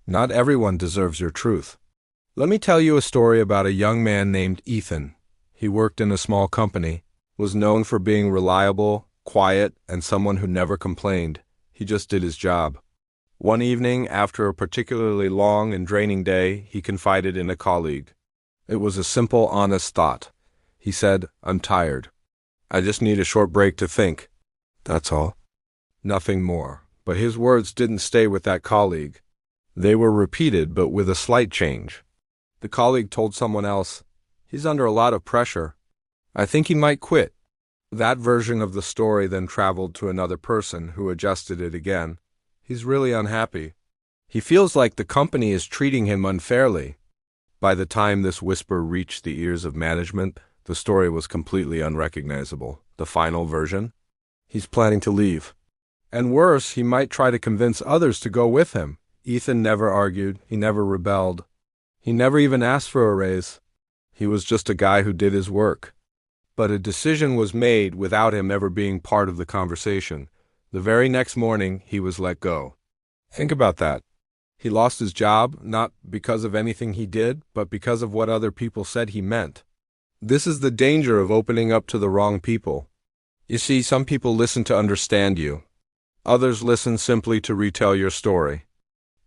Not everyone deserves your truth. Let me tell you a story about a young man named Ethan. He worked in a small company, was known for being reliable, quiet, and someone who never complained. He just did his job. One evening, after a particularly long and draining day, he confided in a colleague. It was a simple, honest thought. He said, "I'm tired. I just need a short break to think. That's all." Nothing more. But his words didn't stay with that colleague. They were repeated, but with a slight change. The colleague told someone else, "He's under a lot of pressure. I think he might quit." That version of the story then traveled to another person who adjusted it again. "He's really unhappy. He feels like the company is treating him unfairly." By the time this whisper reached the ears of management, the story was completely unrecognizable. The final version? He's planning to leave. And worse, he might try to convince others to go with him. Ethan never argued. He never rebelled. He never even asked for a raise. He was just a guy who did his work. But a decision was made without him ever being part of the conversation. The very next morning, he was let go. Think about that. He lost his job, not because of anything he did, but because of what other people said he meant. This is the danger of opening up to the wrong people. You see, some people listen to understand you. Others listen simply to retell your story.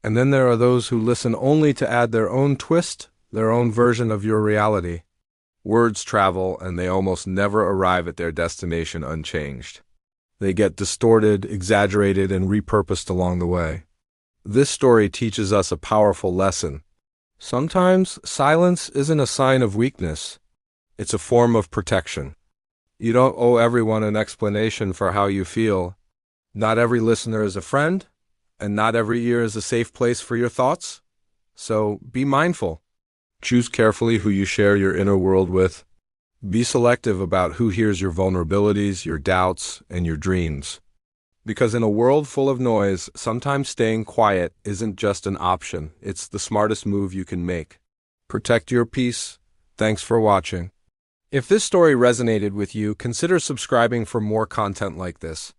And then there are those who listen only to add their own twist, their own version of your reality. Words travel, and they almost never arrive at their destination unchanged. They get distorted, exaggerated, and repurposed along the way. This story teaches us a powerful lesson. Sometimes silence isn't a sign of weakness. It's a form of protection. You don't owe everyone an explanation for how you feel. Not every listener is a friend, and not every ear is a safe place for your thoughts. So be mindful. Choose carefully who you share your inner world with. Be selective about who hears your vulnerabilities, your doubts, and your dreams. Because in a world full of noise, sometimes staying quiet isn't just an option. It's the smartest move you can make. Protect your peace. Thanks for watching. If this story resonated with you, consider subscribing for more content like this.